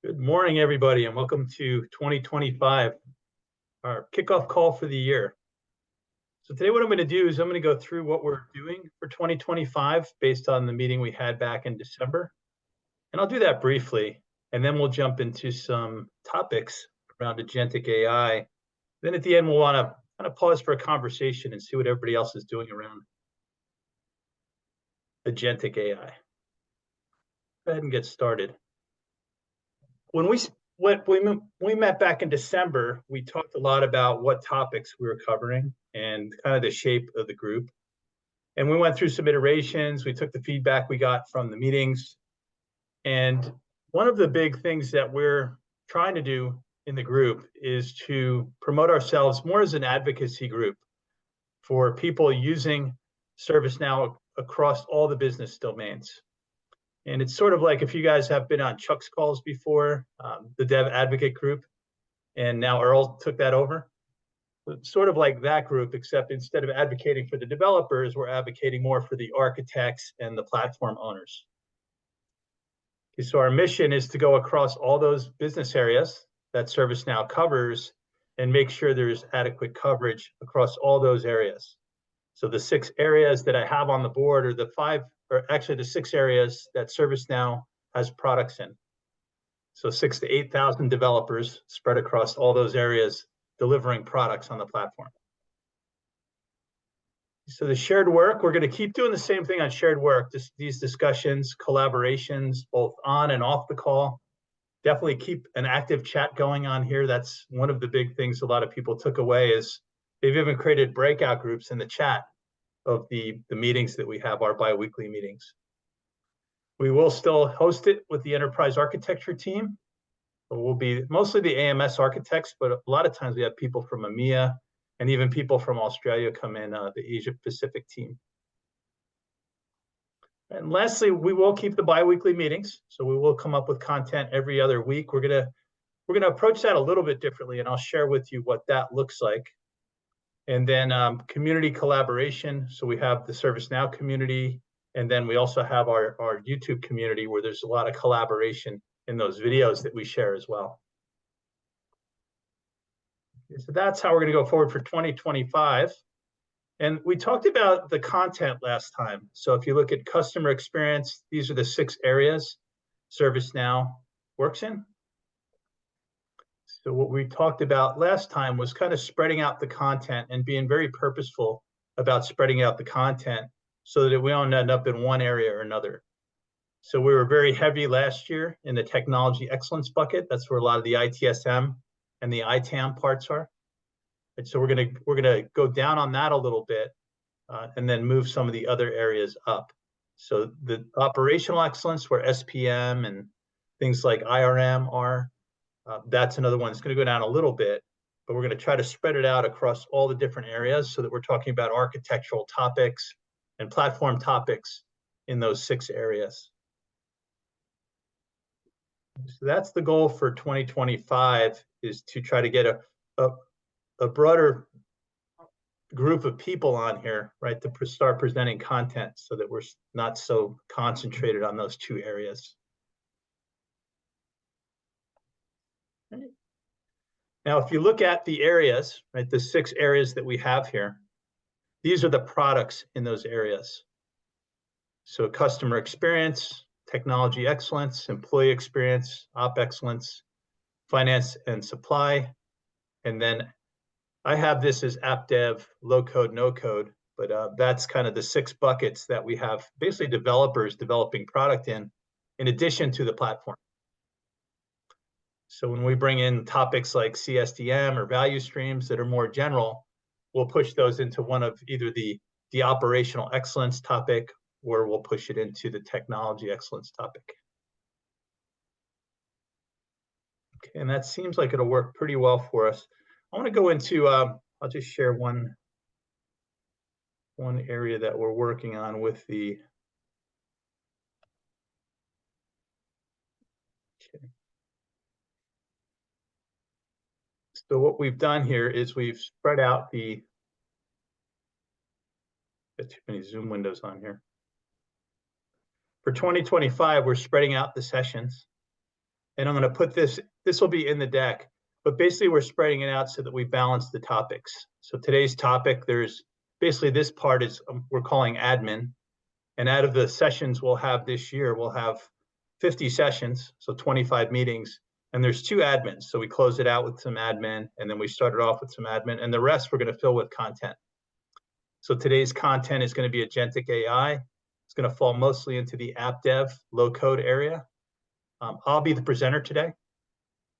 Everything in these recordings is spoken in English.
Good morning, everybody, and welcome to 2025, our kickoff call for the year. So today what I'm going to do is I'm going to go through what we're doing for 2025 based on the meeting we had back in December. And I'll do that briefly, and then we'll jump into some topics around Agentic AI. Then at the end, we'll want to kind of pause for a conversation and see what everybody else is doing around Agentic AI. Go ahead and get started. When we met back in December, we talked a lot about what topics we were covering and kind of the shape of the group. And we went through some iterations. We took the feedback we got from the meetings. And one of the big things that we're trying to do in the group is to promote ourselves more as an advocacy group for people using ServiceNow across all the business domains. And it's sort of like if you guys have been on Chuck's calls before, the dev advocate group, and now Earl took that over. It's sort of like that group, except instead of advocating for the developers, we're advocating more for the architects and the platform owners. Okay, so our mission is to go across all those business areas that ServiceNow covers and make sure there's adequate coverage across all those areas. So the 6 areas that I have on the board are the 6 areas that ServiceNow has products in. So 6,000 to 8,000 developers spread across all those areas delivering products on the platform. So the shared work, we're going to keep doing the same thing on shared work, these discussions, collaborations, both on and off the call. Definitely keep an active chat going on here. That's one of the big things a lot of people took away is they've even created breakout groups in the chat of the meetings that we have, our bi-weekly meetings. We will still host it with the enterprise architecture team. We'll be mostly the AMS architects, but a lot of times we have people from EMEA and even people from Australia come in, the Asia Pacific team. And lastly, we will keep the bi-weekly meetings. So we will come up with content every other week. We're gonna approach that a little bit differently, and I'll share with you what that looks like. And then community collaboration. So we have the ServiceNow community, and then we also have our YouTube community where there's a lot of collaboration in those videos that we share as well. Okay, so that's how we're going to go forward for 2025. And we talked about the content last time. So if you look at customer experience, these are the 6 areas ServiceNow works in. So what we talked about last time was kind of spreading out the content and being very purposeful about spreading out the content so that we don't end up in one area or another. So we were very heavy last year in the technology excellence bucket. That's where a lot of the ITSM and the ITAM parts are. And so we're gonna go down on that a little bit and then move some of the other areas up. So the operational excellence, where SPM and things like IRM are, that's another one that's going to go down a little bit, but we're going to try to spread it out across all the different areas so that we're talking about architectural topics and platform topics in those 6 areas. So that's the goal for 2025, is to try to get a broader group of people on here, right, to start presenting content so that we're not so concentrated on those 2 areas. Now, if you look at the areas, right, the 6 areas that we have here, these are the products in those areas. So customer experience, technology excellence, employee experience, op excellence, finance and supply. And then I have this as app dev, low code, no code, but that's kind of the 6 buckets that we have basically developers developing product in addition to the platform. So when we bring in topics like CSDM or value streams that are more general, we'll push those into one of either the operational excellence topic, or we'll push it into the technology excellence topic. Okay, and that seems like it'll work pretty well for us. I want to go into, I'll just share one area that we're working on with the, okay. So what we've done here is we've spread out the, got too many Zoom windows on here. For 2025, we're spreading out the sessions. And I'm going to put this will be in the deck, but basically we're spreading it out so that we balance the topics. So today's topic, there's basically this part is we're calling admin. And out of the sessions we'll have this year, we'll have 50 sessions, so 25 meetings, and there's 2 admins. So we close it out with some admin, and then we started off with some admin, and the rest we're going to fill with content. So today's content is going to be Agentic AI. It's going to fall mostly into the app dev, low code area. I'll be the presenter today.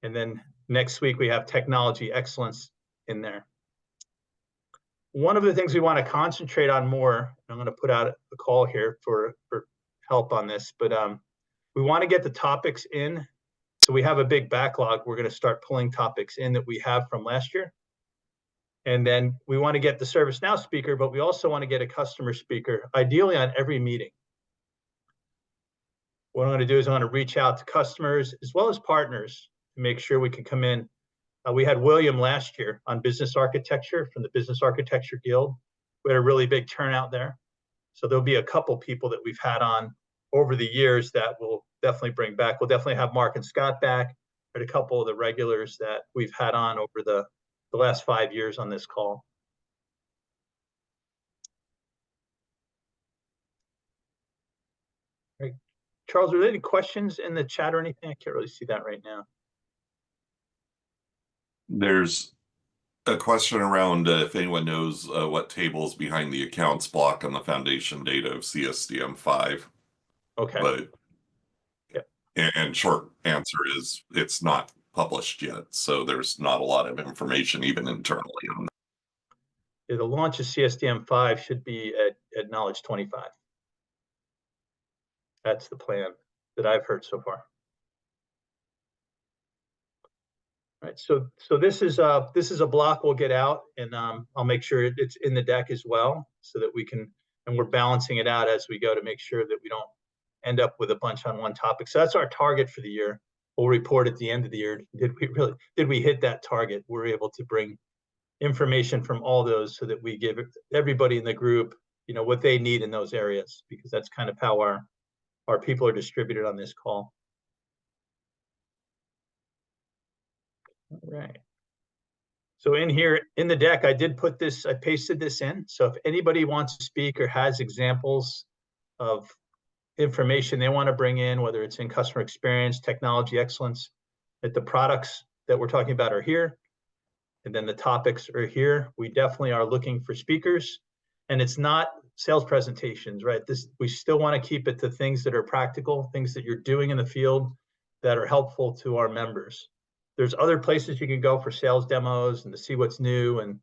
And then next week we have technology excellence in there. One of the things we want to concentrate on more, I'm going to put out a call here for help on this, but we want to get the topics in. So we have a big backlog. We're going to start pulling topics in that we have from last year. And then we want to get the ServiceNow speaker, but we also want to get a customer speaker, ideally on every meeting. What I'm going to do is I'm going to reach out to customers as well as partners to make sure we can come in. We had William last year on business architecture from the Business Architecture Guild. We had a really big turnout there. So there'll be a couple people that we've had on over the years that we'll definitely bring back. We'll definitely have Mark and Scott back, and a couple of the regulars that we've had on over the last 5 years on this call. Right. Charles, are there any questions in the chat or anything? I can't really see that right now. There's a question around if anyone knows what tables behind the accounts block on the foundation data of CSDM5. Okay. But and short answer is it's not published yet, so there's not a lot of information even internally on that. Yeah, the launch of CSDM5 should be at Knowledge 25. That's the plan that I've heard so far. All right, so this is a block we'll get out, and I'll make sure it's in the deck as well, so that we can, and we're balancing it out as we go to make sure that we don't end up with a bunch on one topic. So that's our target for the year. We'll report at the end of the year. Did we hit that target? We're able to bring information from all those so that we give everybody in the group, what they need in those areas, because that's kind of how our people are distributed on this call. All right. So in here, in the deck, I did put this, I pasted this in. So if anybody wants to speak or has examples of information they want to bring in, whether it's in customer experience, technology excellence, that the products that we're talking about are here, and then the topics are here. We definitely are looking for speakers, and it's not sales presentations, right? We still want to keep it to things that are practical, things that you're doing in the field that are helpful to our members. There's other places you can go for sales demos and to see what's new and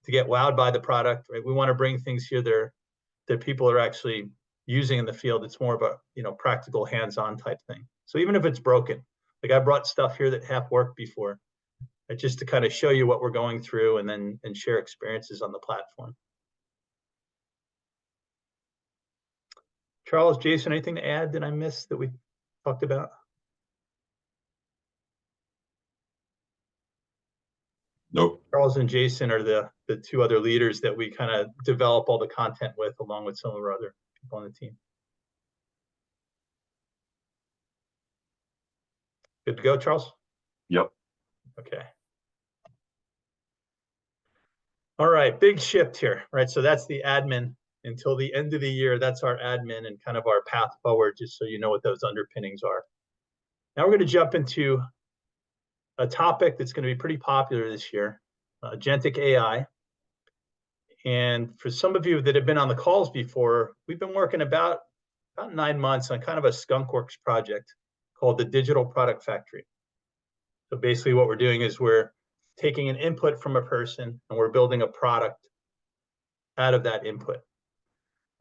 to get wowed by the product, right? We want to bring things here that people are actually using in the field. It's more of a practical hands-on type thing. So even if it's broken, like I brought stuff here that half worked before, just to kind of show you what we're going through and share experiences on the platform. Charles, Jason, anything to add that I missed that we talked about? Nope. Charles and Jason are the 2 other leaders that we kind of develop all the content with, along with some of our other people on the team. Good to go, Charles? Yep. Okay. All right, big shift here, right? So that's the admin until the end of the year. That's our admin and kind of our path forward, just so you know what those underpinnings are. Now we're going to jump into a topic that's going to be pretty popular this year, Agentic AI. And for some of you that have been on the calls before, we've been working about 9 months on kind of a skunkworks project called the Digital Product Factory. So basically what we're doing is we're taking an input from a person and we're building a product out of that input.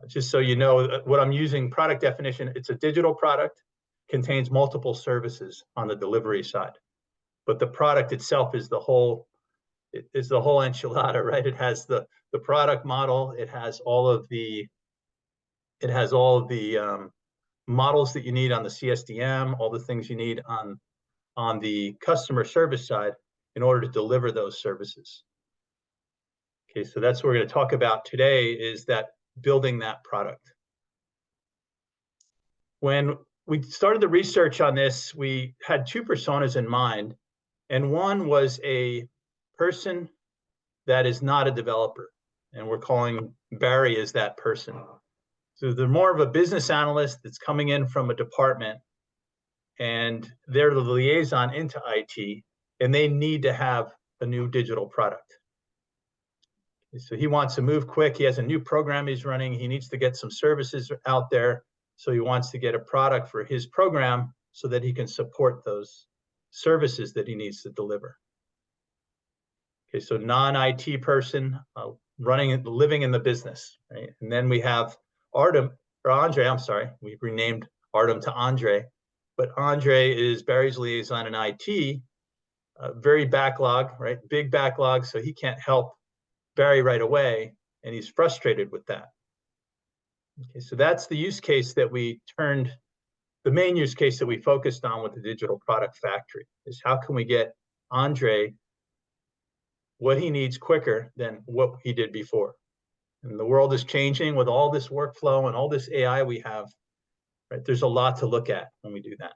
Just so you know what I'm using, product definition, it's a digital product, contains multiple services on the delivery side. But the product itself is the whole enchilada, right? It has the product model, it has all of the models that you need on the CSDM, all the things you need on the customer service side in order to deliver those services. Okay, so that's what we're going to talk about today, is that building that product. When we started the research on this. We had two personas in mind, and one was a person that is not a developer, and we're calling Barry as that person. So they're more of a business analyst that's coming in from a department, and they're the liaison into IT, and they need to have a new digital product. So he wants to move quick. He has a new program he's running. He needs to get some services out there. So he wants to get a product for his program so that he can support those services that he needs to deliver. Okay, so non-IT person living in the business, right? And then we have Andre, I'm sorry, we renamed Artem to Andre, but Andre is Barry's liaison in IT, very backlog, right? Big backlog, so he can't help Barry right away, and he's frustrated with that. Okay, so that's the use case that the main use case that we focused on with the digital product factory is how can we get Andre what he needs quicker than what he did before. And the world is changing with all this workflow and all this AI we have, right? There's a lot to look at when we do that.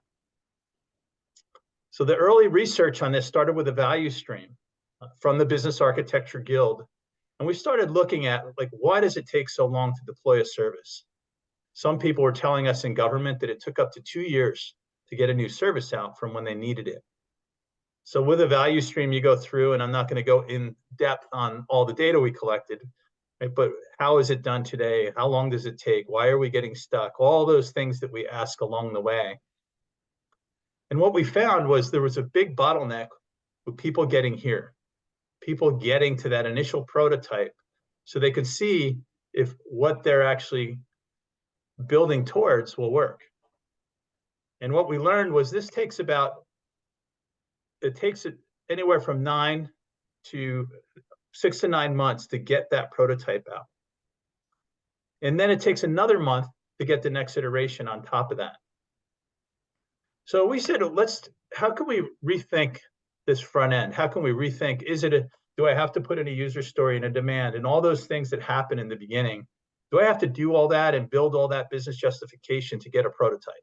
So the early research on this started with a value stream from the Business Architecture Guild. And we started looking at, like, why does it take so long to deploy a service? Some people were telling us in government that it took up to 2 years to get a new service out from when they needed it. So with a value stream, you go through, and I'm not going to go in depth on all the data we collected, right? But how is it done today? How long does it take? Why are we getting stuck? All those things that we ask along the way. And what we found was there was a big bottleneck with people getting here, people getting to that initial prototype so they could see if what they're actually building towards will work. And what we learned was it takes anywhere from 6 to 9 months to get that prototype out. And then it takes another month to get the next iteration on top of that. So we said, how can we rethink this front end? How can we rethink, do I have to put in a user story and a demand and all those things that happen in the beginning? Do I have to do all that and build all that business justification to get a prototype?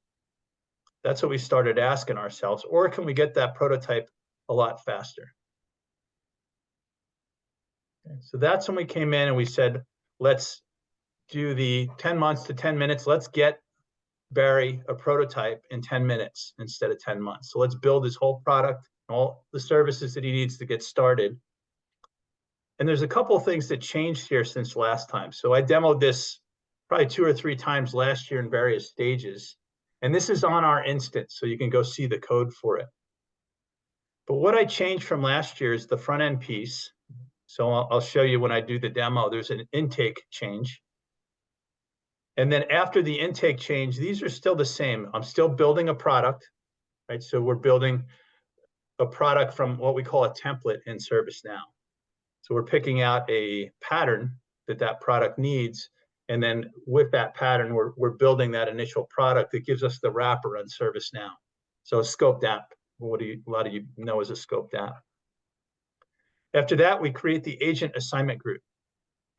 That's what we started asking ourselves. Or can we get that prototype a lot faster? Okay, so that's when we came in and we said, let's do the 10 months to 10 minutes. Let's get Barry a prototype in 10 minutes instead of 10 months. So let's build his whole product, all the services that he needs to get started. And there's a couple of things that changed here since last time. So I demoed this probably 2 or 3 times last year in various stages. And this is on our instance, so you can go see the code for it. But what I changed from last year is the front end piece. So I'll show you when I do the demo, there's an intake change. And then after the intake change, these are still the same. I'm still building a product, right? So we're building a product from what we call a template in ServiceNow. So we're picking out a pattern that product needs. And then with that pattern, we're building that initial product that gives us the wrapper on ServiceNow. So a scoped app, a lot of you know is a scoped app. After that, we create the agent assignment group.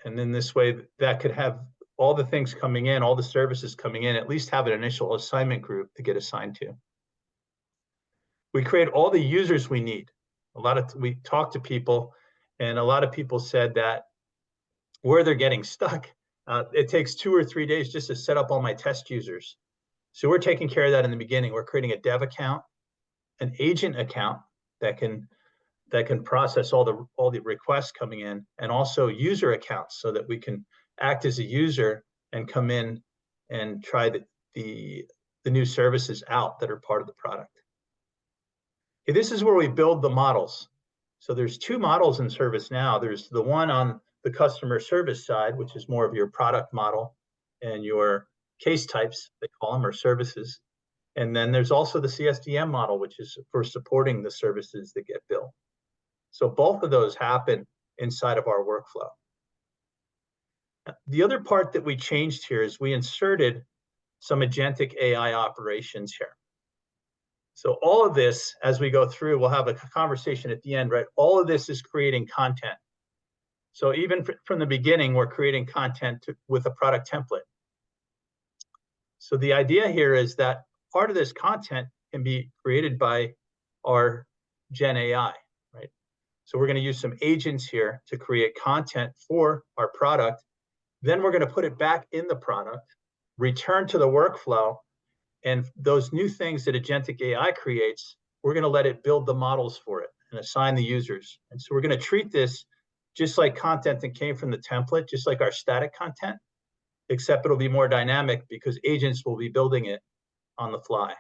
And then this way that could have all the things coming in, all the services coming in, at least have an initial assignment group to get assigned to. We create all the users we need. We talked to people, and a lot of people said that where they're getting stuck, it takes 2 or 3 days just to set up all my test users. So we're taking care of that in the beginning. We're creating a dev account, an agent account that can process all the requests coming in, and also user accounts so that we can act as a user and come in and try the new services out that are part of the product. Okay, this is where we build the models. So there's 2 models in ServiceNow. There's the one on the customer service side, which is more of your product model and your case types, they call them, or services. And then there's also the CSDM model, which is for supporting the services that get built. So both of those happen inside of our workflow. The other part that we changed here is we inserted some agentic AI operations here. So all of this, as we go through, we'll have a conversation at the end, right? All of this is creating content. So even from the beginning, we're creating content with a product template. So the idea here is that part of this content can be created by our Gen AI, right? So we're going to use some agents here to create content for our product. Then we're going to put it back in the product, return to the workflow, and those new things that Agentic AI creates, we're going to let it build the models for it and assign the users. And so we're going to treat this just like content that came from the template, just like our static content, except it'll be more dynamic because agents will be building it on the fly.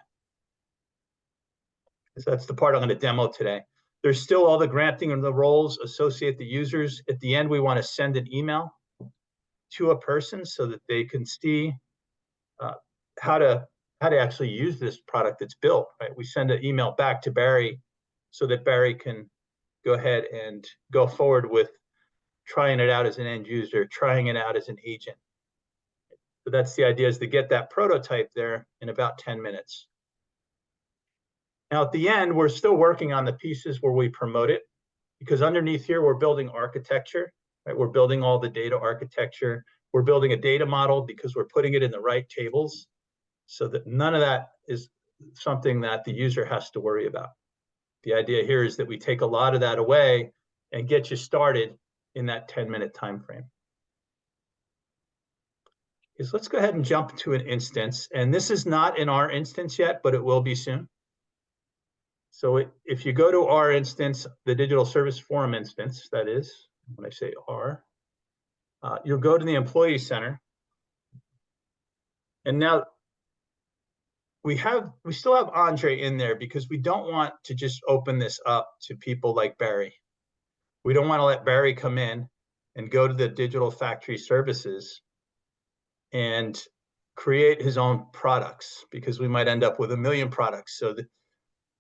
So that's the part I'm going to demo today. There's still all the granting of the roles, associate the users. At the end, we want to send an email to a person so that they can see how to actually use this product that's built, right? We send an email back to Barry so that Barry can go ahead and go forward with trying it out as an end user, trying it out as an agent. So that's the idea, is to get that prototype there in about 10 minutes. Now at the end, we're still working on the pieces where we promote it, because underneath here, we're building architecture, right? We're building all the data architecture. We're building a data model because we're putting it in the right tables so that none of that is something that the user has to worry about. The idea here is that we take a lot of that away and get you started in that 10-minute time frame. So let's go ahead and jump to an instance. And this is not in our instance yet, but it will be soon. So if you go to our instance, the Digital Service Forum instance, that is, when I say R, you'll go to the Employee Center. And now we still have Andre in there because we don't want to just open this up to people like Barry. We don't want to let Barry come in and go to the Digital Factory Services and create his own products, because we might end up with 1 million products. So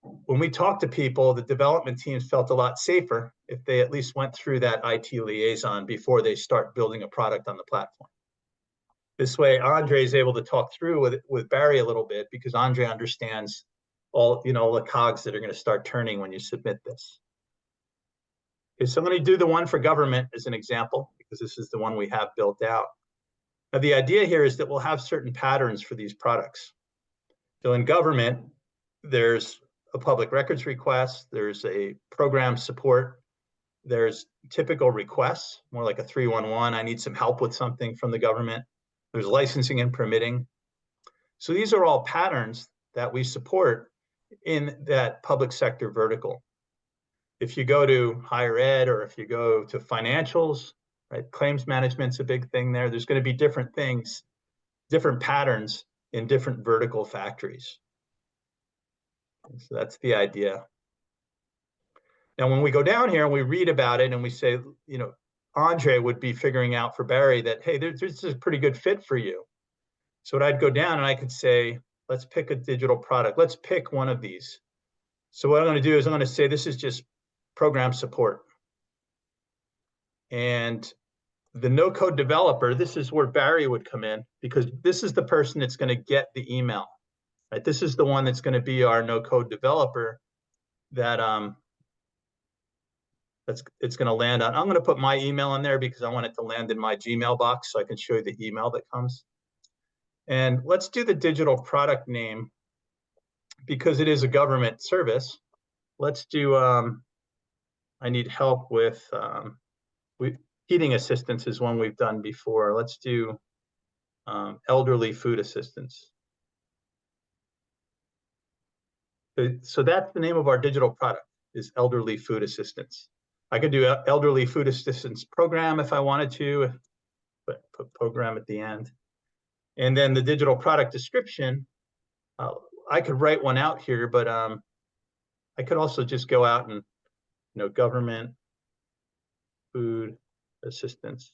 when we talk to people, the development teams felt a lot safer if they at least went through that IT liaison before they start building a product on the platform. This way, Andre is able to talk through with Barry a little bit, because Andre understands all the cogs that are going to start turning when you submit this. Okay, so I'm going to do the one for government as an example, because this is the one we have built out. Now, the idea here is that we'll have certain patterns for these products. So in government, there's a public records request, there's a program support, there's typical requests, more like a 311, I need some help with something from the government. There's licensing and permitting. So these are all patterns that we support in that public sector vertical. If you go to higher ed, or if you go to financials, right, claims management's a big thing there. There's going to be different things, different patterns in different vertical factories. So that's the idea. Now, when we go down here and we read about it and we say, Andre would be figuring out for Barry that, hey, this is a pretty good fit for you. So I'd go down and I could say, let's pick a digital product. Let's pick one of these. So what I'm going to do is I'm going to say this is just program support. And the no-code developer, this is where Barry would come in, because this is the person that's going to get the email. Right? This is the one that's going to be our no-code developer that it's going to land on. I'm going to put my email in there because I want it to land in my Gmail box so I can show you the email that comes. And let's do the digital product name, because it is a government service. Let's do, I need help with, heating assistance is one we've done before. Let's do elderly food assistance. So that's the name of our digital product, is elderly food assistance. I could do elderly food assistance program if I wanted to, but put program at the end. And then the digital product description, I could write one out here, but I could also just go out and, government food assistance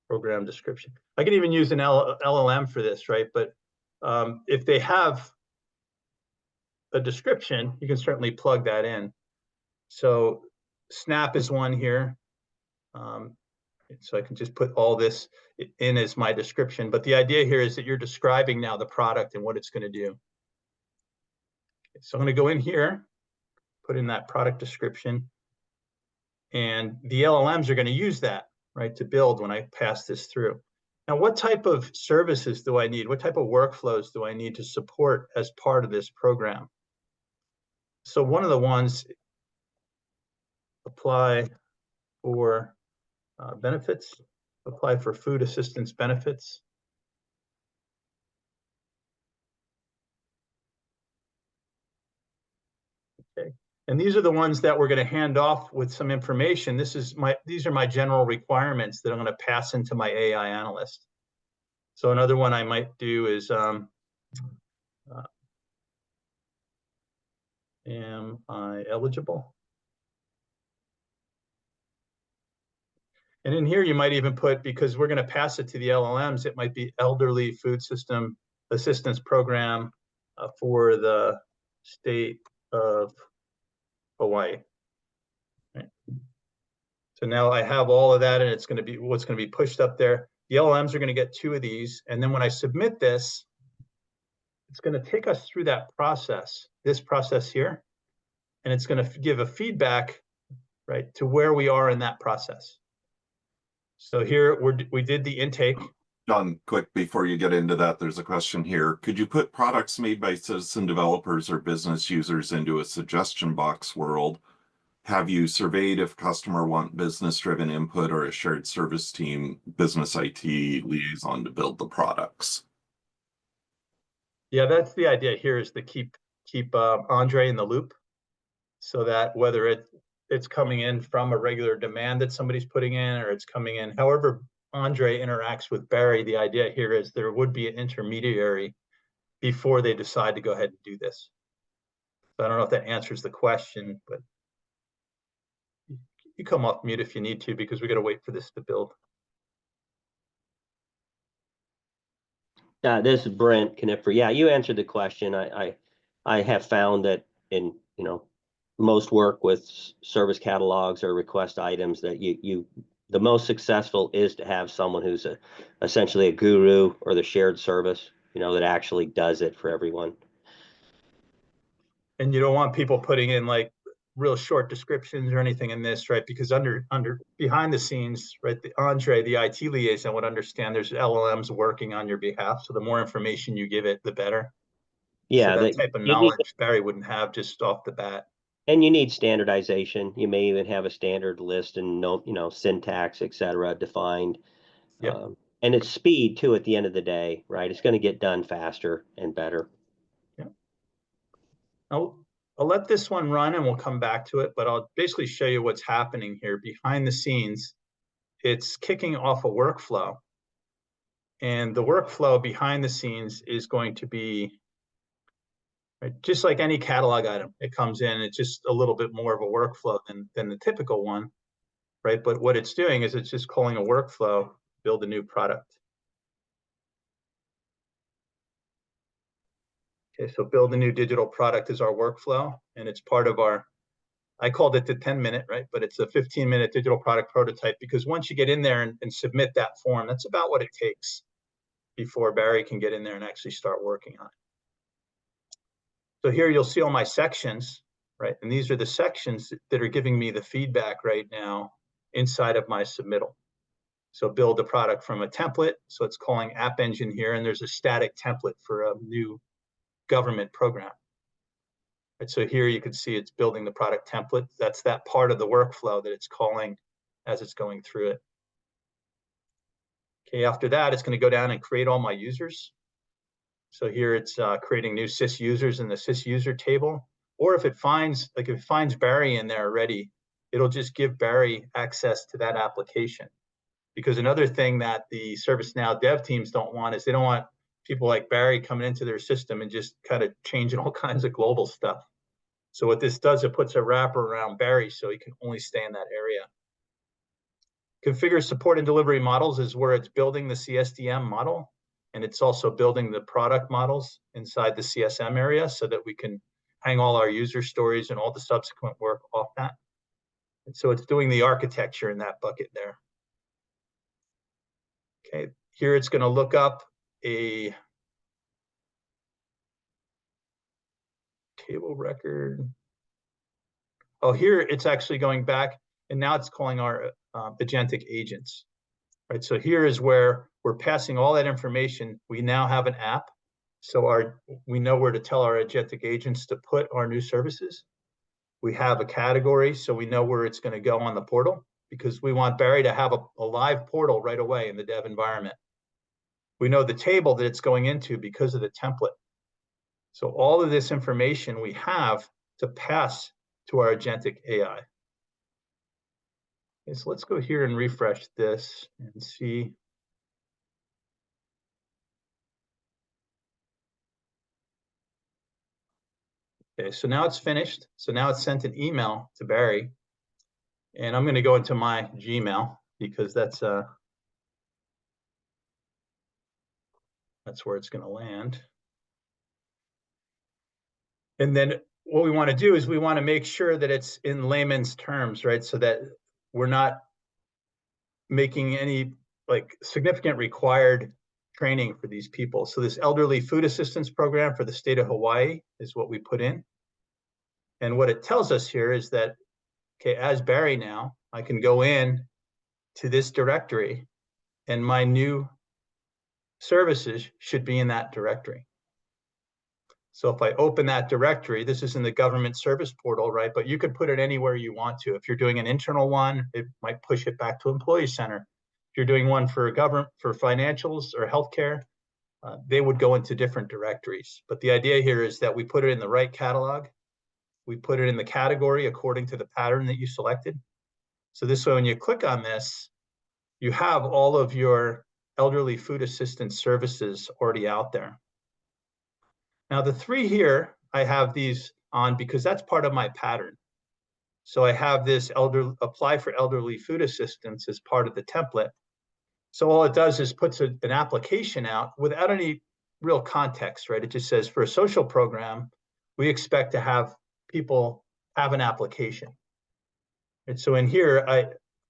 program description. I could even use an LLM for this, right? But if they have a description, you can certainly plug that in. So SNAP is one here. So I can just put all this in as my description. But the idea here is that you're describing now the product and what it's going to do. Okay, so I'm going to go in here, put in that product description. And the LLMs are going to use that, right, to build when I pass this through. Now, what type of services do I need? What type of workflows do I need to support as part of this program? So one of the ones, apply for benefits, apply for food assistance benefits. Okay. And these are the ones that we're going to hand off with some information. These are my general requirements that I'm going to pass into my AI analyst. So another one I might do is am I eligible? And in here, you might even put, because we're going to pass it to the LLMs, it might be elderly food system assistance program for the state of Hawaii. Right. So now I have all of that, and it's going to be what's going to be pushed up there. The LLMs are going to get 2 of these. And then when I submit this, it's going to take us through that process, this process here. And it's going to give a feedback, right, to where we are in that process. So here we did the intake. John, quick, before you get into that, there's a question here. Could you put products made by citizen developers or business users into a suggestion box world? Have you surveyed if customer want business-driven input or a shared service team, business IT liaison to build the products? Yeah, that's the idea here, is to keep Andre in the loop, so that whether it's coming in from a regular demand that somebody's putting in, or it's coming in however Andre interacts with Barry, the idea here is there would be an intermediary before they decide to go ahead and do this. So I don't know if that answers the question, but you come off mute if you need to, because we got to wait for this to build. This is Brent Knipfer. Yeah, you answered the question. I have found that in most work with service catalogs or request items that the most successful is to have someone who's essentially a guru or the shared service, that actually does it for everyone. And you don't want people putting in like real short descriptions or anything in this, right? Because behind the scenes, right, Andre, the IT liaison, would understand there's LLMs working on your behalf. So the more information you give it, the better. Yeah, so that type of knowledge Barry wouldn't have just off the bat. And you need standardization. You may even have a standard list and syntax, etc., defined. Yep. And it's speed too at the end of the day, right? It's going to get done faster and better. Yeah. I'll let this one run and we'll come back to it, but I'll basically show you what's happening here behind the scenes. It's kicking off a workflow. And the workflow behind the scenes is going to be, right, just like any catalog item. It comes in, it's just a little bit more of a workflow than the typical one, right? But what it's doing is it's just calling a workflow, build a new product. Okay, so build a new digital product is our workflow, and it's part of our, I called it the 10-minute, right? But it's a 15-minute digital product prototype, because once you get in there and submit that form, that's about what it takes before Barry can get in there and actually start working on it. So here you'll see all my sections, right? And these are the sections that are giving me the feedback right now inside of my submittal. So build the product from a template. So it's calling App Engine here, and there's a static template for a new government program. Right, so here you can see it's building the product template. That's that part of the workflow that it's calling as it's going through it. Okay, after that, it's going to go down and create all my users. So here it's creating new sys users in the sys user table. Or if it finds Barry in there already, it'll just give Barry access to that application. Because another thing that the ServiceNow dev teams don't want is they don't want people like Barry coming into their system and just kind of changing all kinds of global stuff. So what this does, it puts a wrapper around Barry so he can only stay in that area. Configure support and delivery models is where it's building the CSDM model, and it's also building the product models inside the CSM area so that we can hang all our user stories and all the subsequent work off that. And so it's doing the architecture in that bucket there. Okay, here it's going to look up a table record. Oh, here it's actually going back, and now it's calling our agentic agents, right? So here is where we're passing all that information. We now have an app. So we know where to tell our agentic agents to put our new services. We have a category, so we know where it's going to go on the portal, because we want Barry to have a live portal right away in the dev environment. We know the table that it's going into because of the template. So all of this information we have to pass to our agentic AI. Okay, so let's go here and refresh this and see. Okay, so now it's finished. So now it's sent an email to Barry. And I'm going to go into my Gmail because that's where it's going to land. And then what we want to do is we want to make sure that it's in layman's terms, right? So that we're not making any like significant required training for these people. So this elderly food assistance program for the state of Hawaii is what we put in. And what it tells us here is that, okay, as Barry now, I can go in to this directory and my new services should be in that directory. So if I open that directory, this is in the government service portal, right? But you could put it anywhere you want to. If you're doing an internal one, it might push it back to Employee Center. If you're doing one for government, for financials or healthcare, they would go into different directories. But the idea here is that we put it in the right catalog. We put it in the category according to the pattern that you selected. So this way, when you click on this, you have all of your elderly food assistance services already out there. Now the three here, I have these on because that's part of my pattern. So I have this apply for elderly food assistance as part of the template. So all it does is puts an application out without any real context, right? It just says for a social program, we expect to have people have an application. And so in here,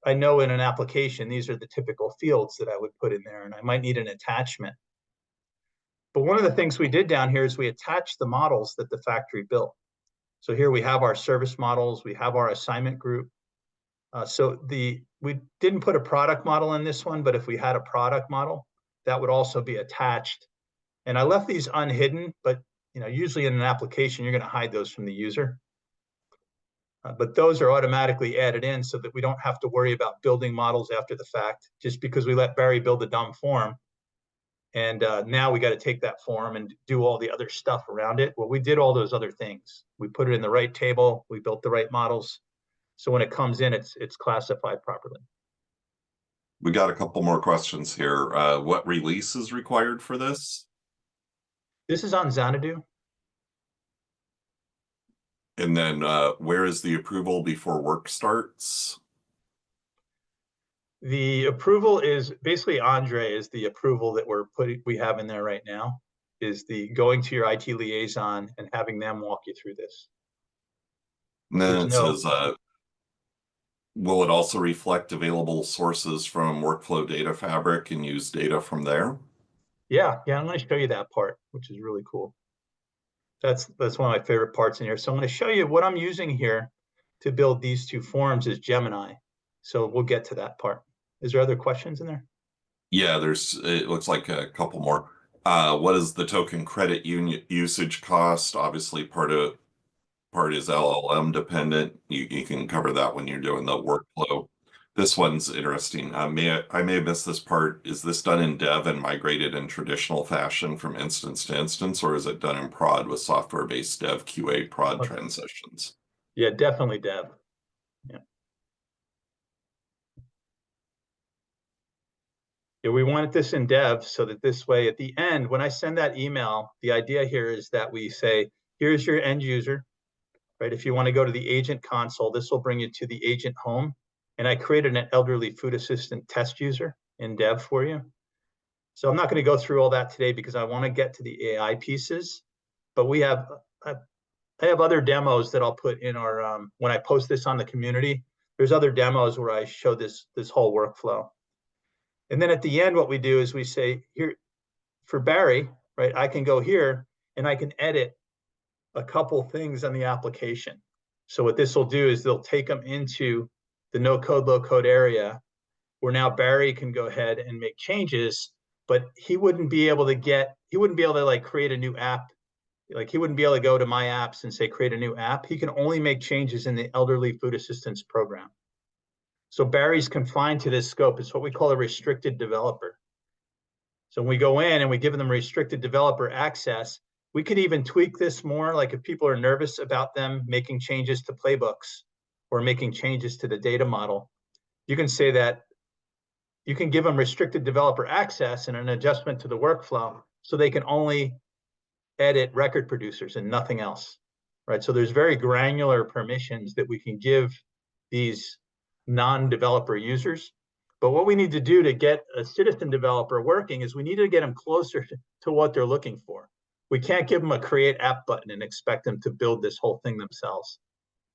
I know in an application, these are the typical fields that I would put in there, and I might need an attachment. But one of the things we did down here is we attached the models that the factory built. So here we have our service models, we have our assignment group. We didn't put a product model in this one, but if we had a product model, that would also be attached. And I left these unhidden, but usually in an application, you're going to hide those from the user. But those are automatically added in so that we don't have to worry about building models after the fact, just because we let Barry build a dumb form. And now we got to take that form and do all the other stuff around it. Well, we did all those other things. We put it in the right table. We built the right models. So when it comes in, it's classified properly. We got a couple more questions here. What release is required for this? This is on Xanadu. And then where is the approval before work starts? The approval is basically Andre is the approval that we have in there right now, is the going to your IT liaison and having them walk you through this. And then it says, will it also reflect available sources from Workflow Data Fabric and use data from there? Yeah, I'm going to show you that part, which is really cool. That's one of my favorite parts in here. So I'm going to show you what I'm using here to build these two forms is Gemini. So we'll get to that part. Is there other questions in there? Yeah, it looks like a couple more. What is the token credit usage cost? Obviously part is LLM dependent. You can cover that when you're doing the workflow. This one's interesting. I may have missed this part. Is this done in dev and migrated in traditional fashion from instance to instance, or is it done in prod with software-based dev QA prod transitions? Yeah, definitely dev. Yeah, we wanted this in dev so that this way at the end, when I send that email, the idea here is that we say, here's your end user, right? If you want to go to the agent console, this will bring you to the agent home. And I created an elderly food assistant test user in dev for you. So I'm not going to go through all that today because I want to get to the AI pieces, but I have other demos that I'll put in our, when I post this on the community, there's other demos where I show this whole workflow. And then at the end, what we do is we say here for Barry, right? I can go here and I can edit a couple things on the application. So what this will do is they'll take them into the no code, low code area where now Barry can go ahead and make changes but he wouldn't be able to like create a new app. Like he wouldn't be able to go to my apps and say, create a new app. He can only make changes in the elderly food assistance program. So Barry's confined to this scope. It's what we call a restricted developer. So when we go in and we give them restricted developer access, we could even tweak this more. Like if people are nervous about them making changes to playbooks or making changes to the data model, you can say that you can give them restricted developer access and an adjustment to the workflow so they can only edit record producers and nothing else, right? So there's very granular permissions that we can give these non-developer users. But what we need to do to get a citizen developer working is we need to get them closer to what they're looking for. We can't give them a create app button and expect them to build this whole thing themselves,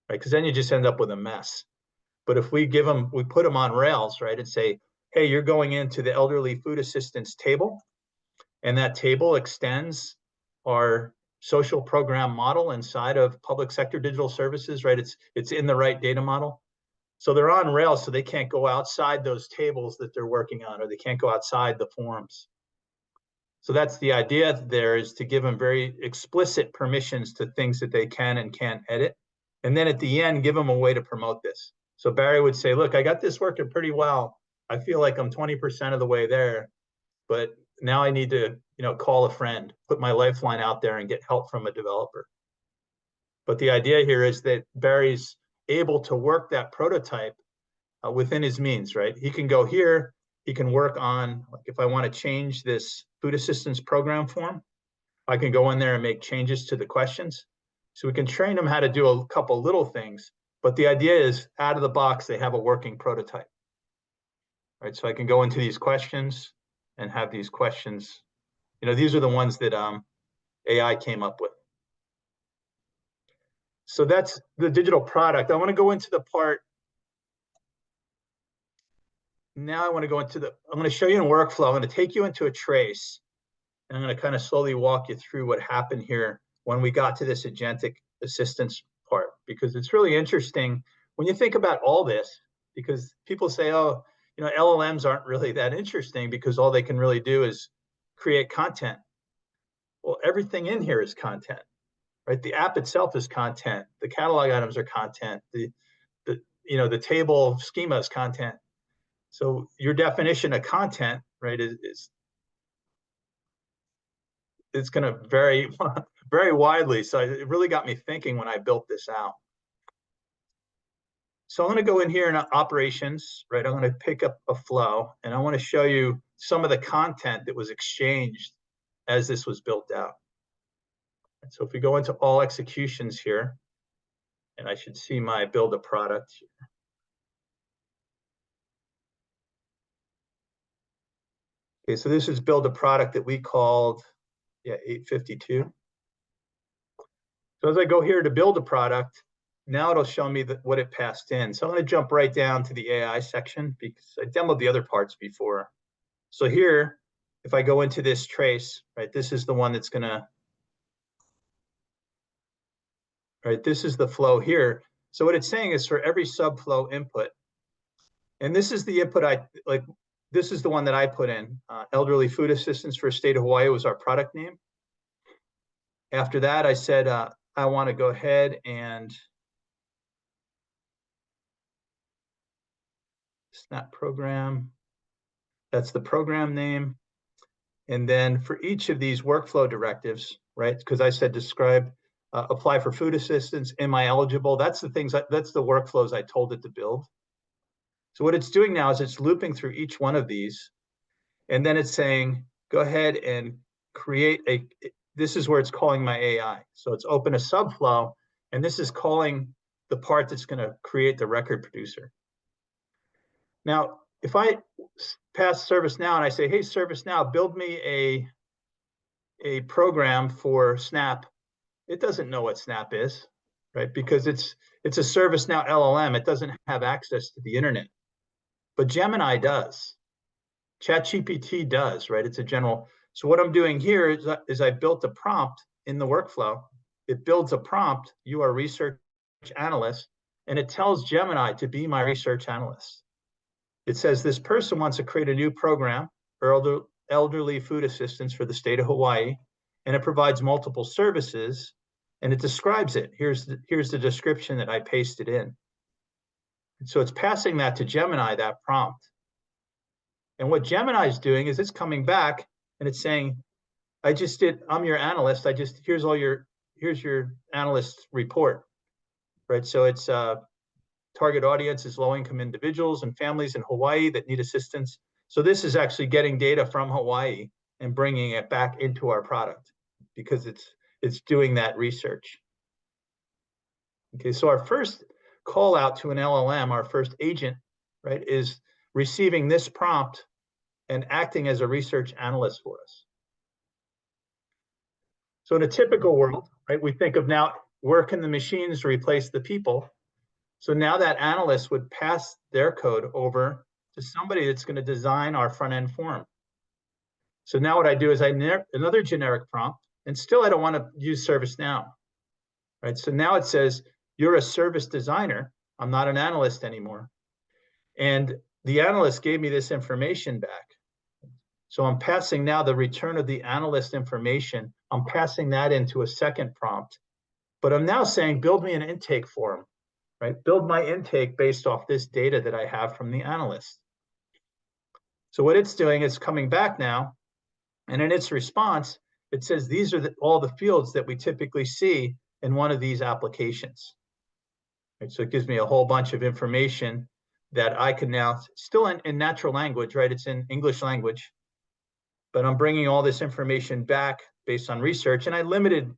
right? Because then you just end up with a mess. But if we put them on Rails, right, and say, hey, you're going into the elderly food assistance table, and that table extends our social program model inside of public sector digital services, right? It's in the right data model. So they're on Rails, so they can't go outside those tables that they're working on, or they can't go outside the forums. So that's the idea there, is to give them very explicit permissions to things that they can and can't edit. And then at the end, give them a way to promote this. So Barry would say, look, I got this working pretty well. I feel like I'm 20% of the way there, but now I need to, call a friend, put my lifeline out there and get help from a developer. But the idea here is that Barry's able to work that prototype within his means, right? He can go here, he can work on, like if I want to change this food assistance program form, I can go in there and make changes to the questions. So we can train them how to do a couple little things, but the idea is out of the box, they have a working prototype, right? So I can go into these questions and have these questions, these are the ones that AI came up with. So that's the digital product. I want to go into the part. Now I want to go into I'm going to show you in workflow. I'm going to take you into a trace. And I'm going to kind of slowly walk you through what happened here when we got to this agentic assistance part, because it's really interesting when you think about all this, because people say, oh, LLMs aren't really that interesting because all they can really do is create content. Well, everything in here is content, right? The app itself is content. The catalog items are content. The table schema is content. So your definition of content, right, is it's going to vary very widely. So it really got me thinking when I built this out. So I'm going to go in here in operations, right? I'm going to pick up a flow, and I want to show you some of the content that was exchanged as this was built out. And so if we go into all executions here, and I should see my build a product here. Okay, so this is build a product that we called 852. So as I go here to build a product, now it'll show me what it passed in. So I'm going to jump right down to the AI section because I demoed the other parts before. So here, if I go into this trace, right, this is the one that's going to, right, this is the flow here. So what it's saying is for every subflow input, and this is the input this is the one that I put in, elderly food assistance for state of Hawaii was our product name. After that, I said, I want to go ahead and Snap program. That's the program name. And then for each of these workflow directives, right? Because I said describe, apply for food assistance. Am I eligible? That's the things, that's the workflows I told it to build. So what it's doing now is it's looping through each one of these. And then it's saying, go ahead and create this is where it's calling my AI. So it's open a subflow, and this is calling the part that's going to create the record producer. Now, if I pass ServiceNow and I say, hey, ServiceNow, build me a program for Snap, it doesn't know what Snap is, right? Because it's a ServiceNow LLM. It doesn't have access to the internet. But Gemini does. ChatGPT does, right? It's a general. So what I'm doing here is I built a prompt in the workflow. It builds a prompt, you are a research analyst, and it tells Gemini to be my research analyst. It says this person wants to create a new program for elderly food assistance for the state of Hawaii, and it provides multiple services, and it describes it. Here's the description that I pasted in. And so it's passing that to Gemini, that prompt. And what Gemini is doing is it's coming back and it's saying, I'm your analyst. Here's your analyst report, right? So it's target audience is low-income individuals and families in Hawaii that need assistance. So this is actually getting data from Hawaii and bringing it back into our product because it's doing that research. Okay, so our first call out to an LLM, our first agent, right, is receiving this prompt and acting as a research analyst for us. So in a typical world, right, we think of now, where can the machines replace the people? So now that analyst would pass their code over to somebody that's going to design our front-end form. So now what I do is another generic prompt, and still I don't want to use ServiceNow, right? So now it says, you're a service designer. I'm not an analyst anymore. And the analyst gave me this information back. So I'm passing now the return of the analyst information. I'm passing that into a second prompt. But I'm now saying, build me an intake form, right? Build my intake based off this data that I have from the analyst. So what it's doing is coming back now, and in its response, it says, these are all the fields that we typically see in one of these applications. Right? So it gives me a whole bunch of information that I can now, still in natural language, right? It's in English language, but I'm bringing all this information back based on research, and I limited,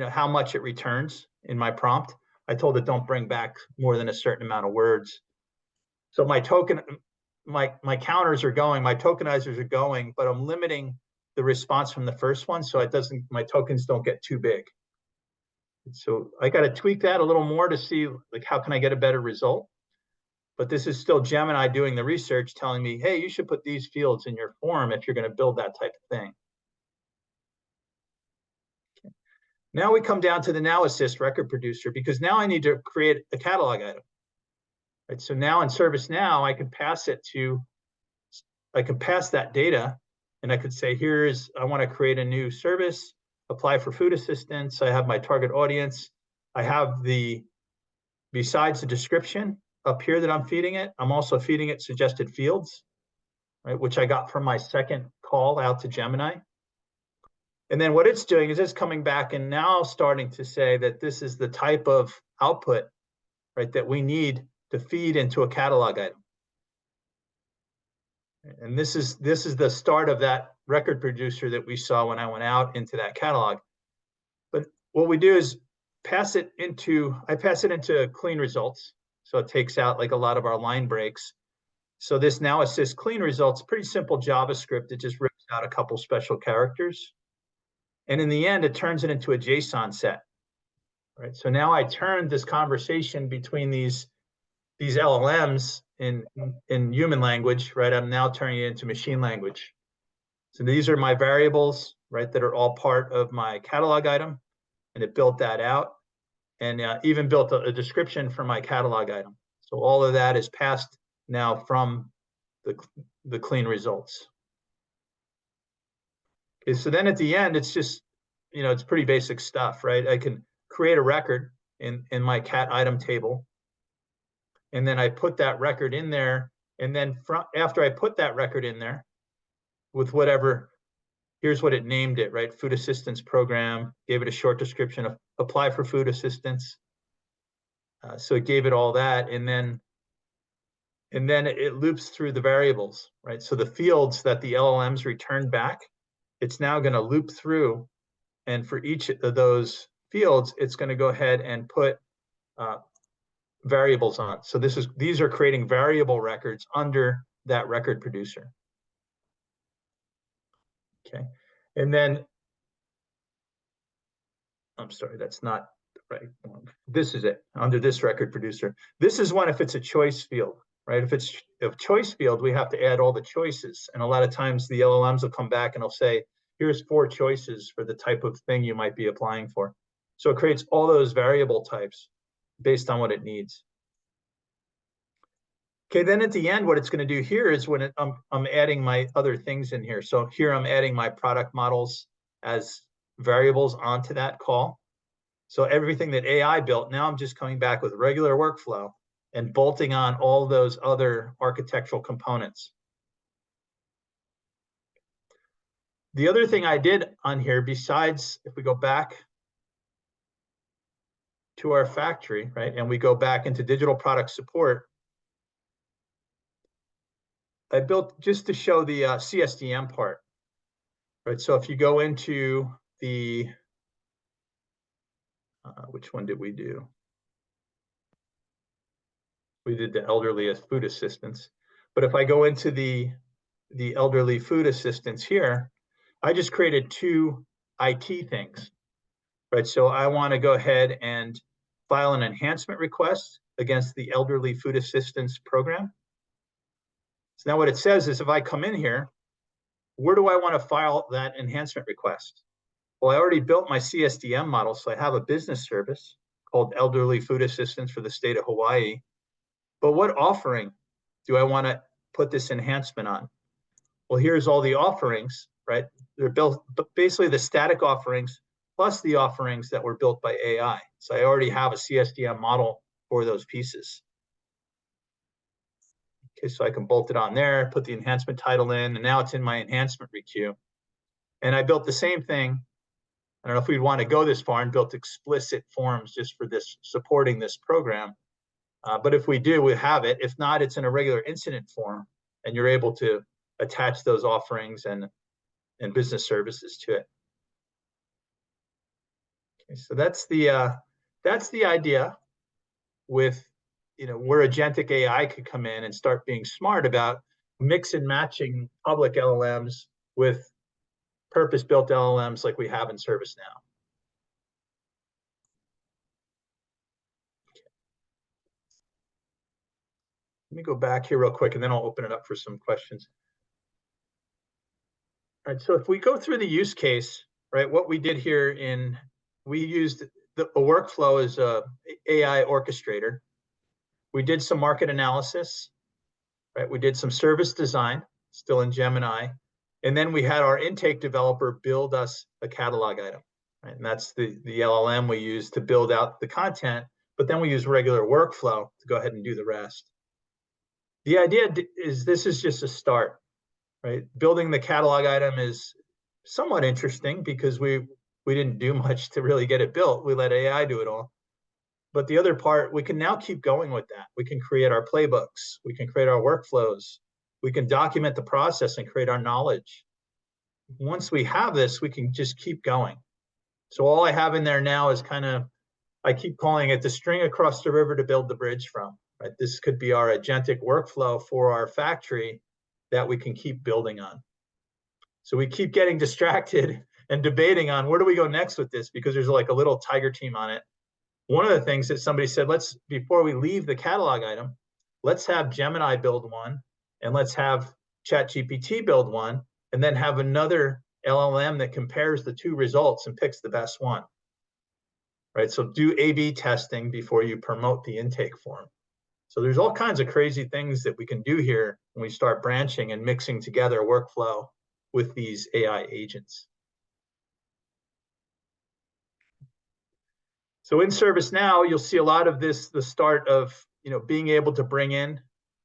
how much it returns in my prompt. I told it don't bring back more than a certain amount of words. So my counters are going, my tokenizers are going, but I'm limiting the response from the first one so my tokens don't get too big. So I got to tweak that a little more to see how can I get a better result. But this is still Gemini doing the research, telling me, hey, you should put these fields in your form if you're going to build that type of thing. Okay. Now we come down to the Now Assist record producer, because now I need to create a catalog item. Right? So now in ServiceNow, I can pass that data, and I could say, I want to create a new service, apply for food assistance. I have my target audience. I have besides the description up here that I'm feeding it, I'm also feeding it suggested fields, right, which I got from my second call out to Gemini. And then what it's doing is it's coming back and now starting to say that this is the type of output, right, that we need to feed into a catalog item. And this is the start of that record producer that we saw when I went out into that catalog. But what we do is I pass it into clean results. So it takes out a lot of our line breaks. So this Now Assist clean results, pretty simple JavaScript. It just rips out a couple special characters. And in the end, it turns it into a JSON set. Right. So now I turned this conversation between these LLMs in human language, right? I'm now turning it into machine language. So these are my variables, right, that are all part of my catalog item. And it built that out, and even built a description for my catalog item. So all of that is passed now from the clean results. Okay, so then at the end, it's just, it's pretty basic stuff, right? I can create a record in my cat item table, and then I put that record in there, and then after I put that record in there with whatever, here's what it named it, right? Food assistance program, gave it a short description of apply for food assistance. So it gave it all that, and then it loops through the variables, right? So the fields that the LLMs return back, it's now going to loop through, and for each of those fields, it's going to go ahead and put variables on. So these are creating variable records under that record producer. Okay, and then I'm sorry, that's not the right one. This is it under this record producer. This is one if it's a choice field, right? If it's a choice field, we have to add all the choices. And a lot of times the LLMs will come back and they'll say, here's 4 choices for the type of thing you might be applying for. So it creates all those variable types based on what it needs. Okay, then at the end, what it's going to do here is when I'm adding my other things in here. So here I'm adding my product models as variables onto that call. So everything that AI built, now I'm just coming back with regular workflow and bolting on all those other architectural components. The other thing I did on here, besides, if we go back to our factory, right, and we go back into digital product support, I built just to show the CSDM part, right? So if you go into the, which one did we do? We did the elderly food assistance. But if I go into the elderly food assistance here, I just created two IT things, right? So I want to go ahead and file an enhancement request against the elderly food assistance program. So now what it says is if I come in here, where do I want to file that enhancement request? Well, I already built my CSDM model, so I have a business service called Elderly Food Assistance for the state of Hawaii. But what offering do I want to put this enhancement on? Well, here's all the offerings, right? They're built, basically the static offerings plus the offerings that were built by AI. So I already have a CSDM model for those pieces. Okay, so I can bolt it on there, put the enhancement title in, and now it's in my enhancement requeue. And I built the same thing. I don't know if we'd want to go this far and built explicit forms just for this, supporting this program. But if we do, we have it. If not, it's in a regular incident form, and you're able to attach those offerings and business services to it. Okay, so that's the idea with, you know, where agentic AI could come in and start being smart about mix and matching public LLMs with purpose-built LLMs like we have in ServiceNow. Let me go back here real quick, and then I'll open it up for some questions. All right, so if we go through the use case, right, what we did here we used a workflow as a AI orchestrator. We did some market analysis, right? We did some service design, still in Gemini. And then we had our intake developer build us a catalog item, right? And that's the LLM we use to build out the content, but then we use regular workflow to go ahead and do the rest. The idea is this is just a start, right? Building the catalog item is somewhat interesting because we didn't do much to really get it built. We let AI do it all. But the other part, we can now keep going with that. We can create our playbooks. We can create our workflows. We can document the process and create our knowledge. Once we have this, we can just keep going. So all I have in there now is kind of, I keep calling it the string across the river to build the bridge from, right? This could be our agentic workflow for our factory that we can keep building on. So we keep getting distracted and debating on where do we go next with this, because there's like a little tiger team on it. One of the things that somebody said, before we leave the catalog item, let's have Gemini build one, and let's have ChatGPT build one, and then have another LLM that compares the two results and picks the best one, right? So do A/B testing before you promote the intake form. So there's all kinds of crazy things that we can do here when we start branching and mixing together workflow with these AI agents. So in ServiceNow, you'll see a lot of this, the start of, you know, being able to bring in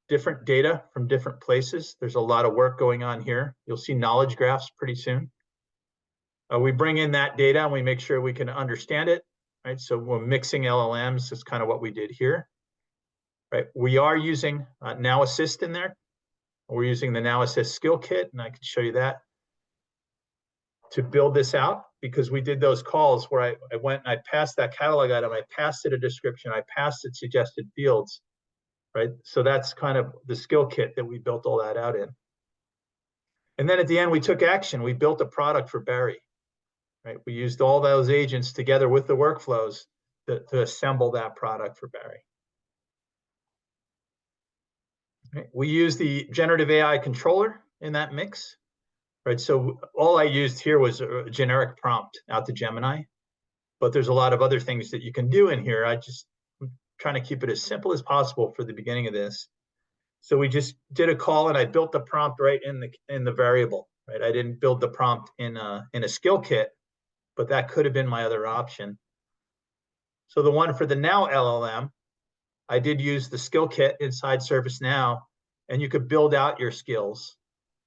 different data from different places. There's a lot of work going on here. You'll see knowledge graphs pretty soon. We bring in that data and we make sure we can understand it, right? So we're mixing LLMs is kind of what we did here, right? We are using Now Assist in there. We're using the Now Assist skill kit, and I can show you that to build this out, because we did those calls where I went and I passed that catalog item, I passed it a description, I passed it suggested fields, right? So that's kind of the skill kit that we built all that out in. And then at the end, we took action. We built a product for Barry, right? We used all those agents together with the workflows to assemble that product for Barry. Right? We used the generative AI controller in that mix, right? So all I used here was a generic prompt out to Gemini, but there's a lot of other things that you can do in here. I'm trying to keep it as simple as possible for the beginning of this. So we just did a call and I built the prompt right in the variable, right? I didn't build the prompt in a skill kit, but that could have been my other option. So the one for the Now LLM, I did use the skill kit inside ServiceNow, and you could build out your skills.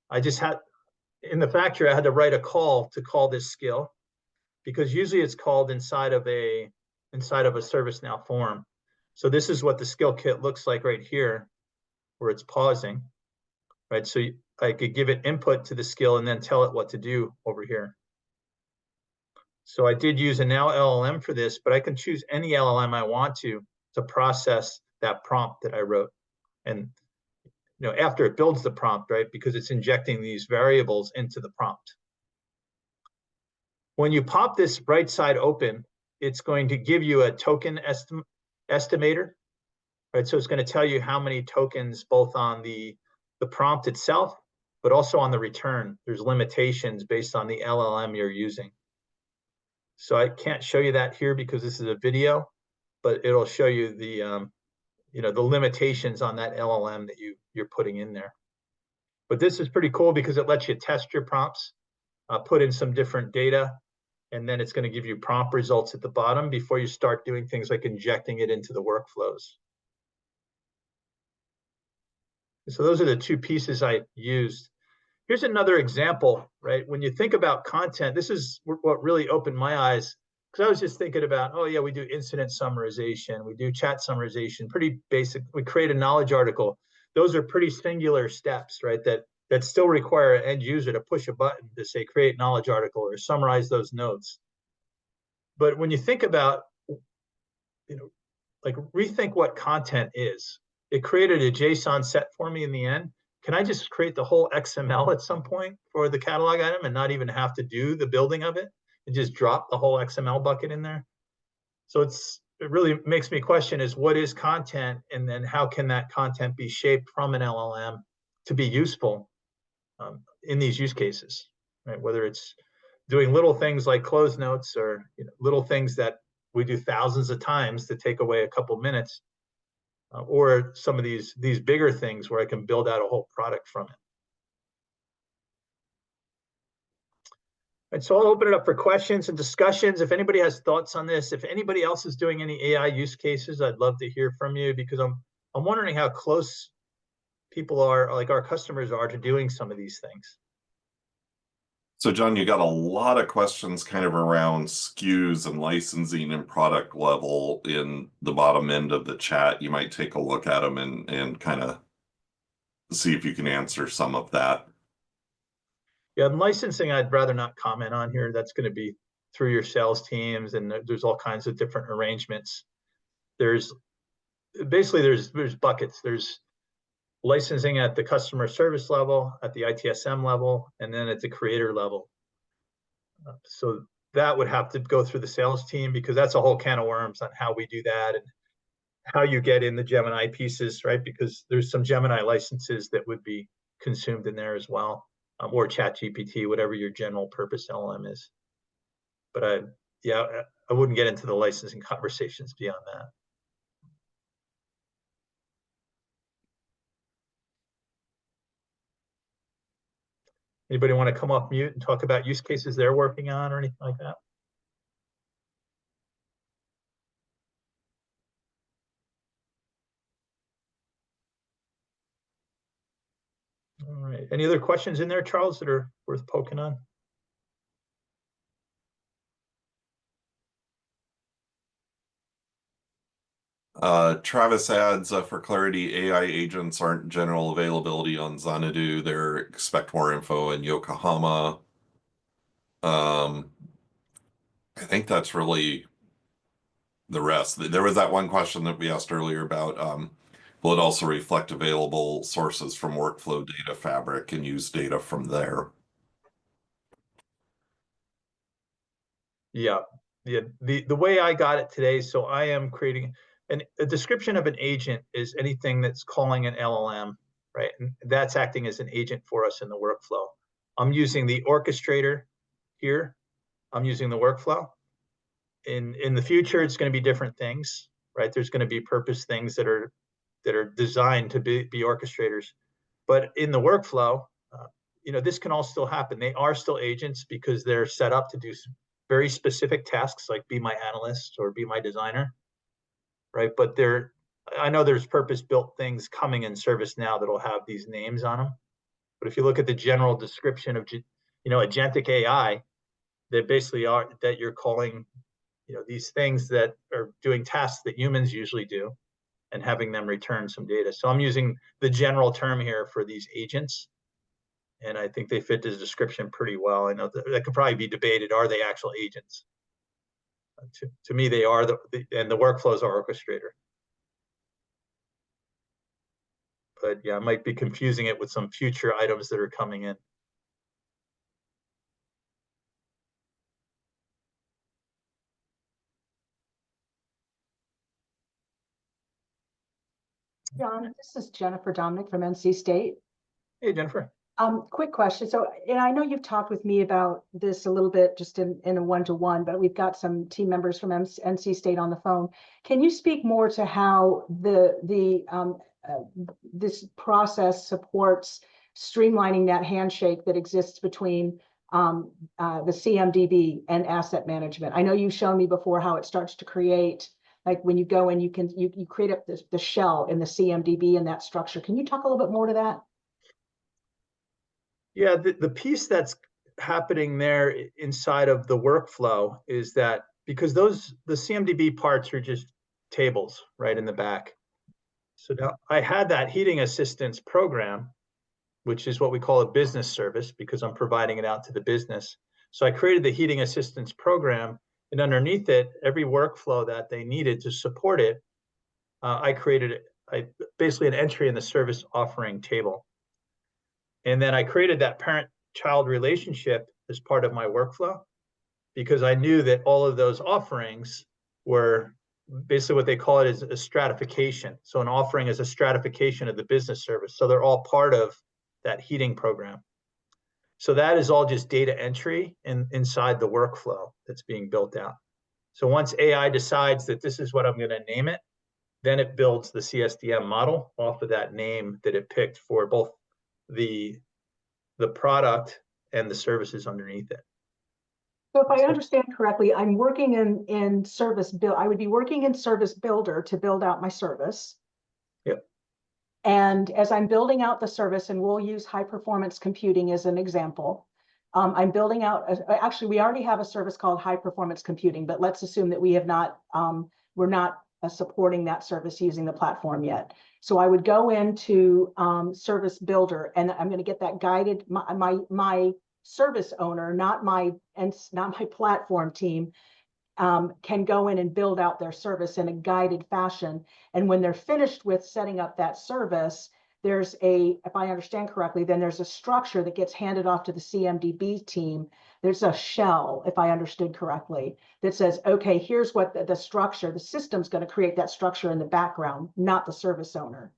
I just had, in the factory, I had to write a call to call this skill, because usually it's called inside of a ServiceNow form. So this is what the skill kit looks like right here, where it's pausing, right? So I could give it input to the skill and then tell it what to do over here. So I did use a Now LLM for this, but I can choose any LLM I want to process that prompt that I wrote. And after it builds the prompt, right, because it's injecting these variables into the prompt. When you pop this right side open, it's going to give you a token estimator, right? So it's going to tell you how many tokens, both on the prompt itself, but also on the return. There's limitations based on the LLM you're using. So I can't show you that here because this is a video, but it'll show you the the limitations on that LLM that you're putting in there. But this is pretty cool because it lets you test your prompts, put in some different data, and then it's going to give you prompt results at the bottom before you start doing things like injecting it into the workflows. So those are the two pieces I used. Here's another example, right? When you think about content, this is what really opened my eyes, because I was just thinking about, oh yeah, we do incident summarization, we do chat summarization, pretty basic. We create a knowledge article. Those are pretty singular steps, right? That still require an end user to push a button to say create knowledge article or summarize those notes. But when you think about, like rethink what content is. It created a JSON set for me in the end. Can I just create the whole XML at some point for the catalog item and not even have to do the building of it and just drop the whole XML bucket in there? So it really makes me question is what is content, and then how can that content be shaped from an LLM to be useful in these use cases, right? Whether it's doing little things like close notes or little things that we do thousands of times to take away a couple minutes, or some of these bigger things where I can build out a whole product from it. And so I'll open it up for questions and discussions. If anybody has thoughts on this, if anybody else is doing any AI use cases, I'd love to hear from you, because I'm wondering how close people are, like our customers are, to doing some of these things. So John, you got a lot of questions kind of around SKUs and licensing and product level in the bottom end of the chat. You might take a look at them and kind of see if you can answer some of that. Yeah, and licensing, I'd rather not comment on here. That's going to be through your sales teams, and there's all kinds of different arrangements. There's buckets. There's licensing at the customer service level, at the ITSM level, and then at the creator level. So that would have to go through the sales team, because that's a whole can of worms on how we do that and how you get in the Gemini pieces, right? Because there's some Gemini licenses that would be consumed in there as well, or ChatGPT, whatever your general purpose LLM is. But I wouldn't get into the licensing conversations beyond that. Anybody want to come off mute and talk about use cases they're working on or anything like that? All right. Any other questions in there, Charles, that are worth poking on? Travis adds, for clarity, AI agents aren't general availability on Xanadu. They're expect more info in Yokohama. I think that's really the rest. There was that one question that we asked earlier about, will it also reflect available sources from Workflow Data Fabric and use data from there? Yeah. The way I got it today, so I am creating a description of an agent is anything that's calling an LLM, right? And that's acting as an agent for us in the workflow. I'm using the orchestrator here. I'm using the workflow. In the future, it's going to be different things, right? There's going to be purpose things that are that are designed to be orchestrators. But in the workflow, this can all still happen. They are still agents because they're set up to do very specific tasks like be my analyst or be my designer, right? But I know there's purpose-built things coming in ServiceNow that'll have these names on them. But if you look at the general description of, Agentic AI, they basically are that you're calling, these things that are doing tasks that humans usually do and having them return some data. So I'm using the general term here for these agents. And I think they fit the description pretty well. I know that could probably be debated. Are they actual agents? To me, they are, and the workflows are orchestrator. But yeah, I might be confusing it with some future items that are coming in. John, this is Jennifer Dominic from NC State. Hey, Jennifer. Quick question. So, and I know you've talked with me about this a little bit just in a one-to-one, but we've got some team members from NC State on the phone. Can you speak more to how this process supports streamlining that handshake that exists between the CMDB and asset management? I know you've shown me before how it starts to create, like when you go in, you create up the shell in the CMDB and that structure. Can you talk a little bit more to that? Yeah, the piece that's happening there inside of the workflow is that because the CMDB parts are just tables right in the back. So now I had that heating assistance program, which is what we call a business service because I'm providing it out to the business. So I created the heating assistance program, and underneath it, every workflow that they needed to support it, I created basically an entry in the service offering table. And then I created that parent-child relationship as part of my workflow because I knew that all of those offerings were basically what they call it is a stratification. So an offering is a stratification of the business service. So they're all part of that heating program. So that is all just data entry inside the workflow that's being built out. So once AI decides that this is what I'm going to name it, then it builds the CSDM model off of that name that it picked for both the product and the services underneath it. So if I understand correctly, I'm working in Service Build. I would be working in Service Builder to build out my service. Yep. And as I'm building out the service, and we'll use high performance computing as an example, I'm building out. Actually, we already have a service called high performance computing, but let's assume that we have not. We're not supporting that service using the platform yet. So I would go into Service Builder, and I'm going to get that guided. My service owner, not my platform team, can go in and build out their service in a guided fashion. And when they're finished with setting up that service, there's if I understand correctly, then there's a structure that gets handed off to the CMDB team. There's a shell, if I understood correctly, that says, okay, here's what the structure, the system's going to create that structure in the background, not the service owner.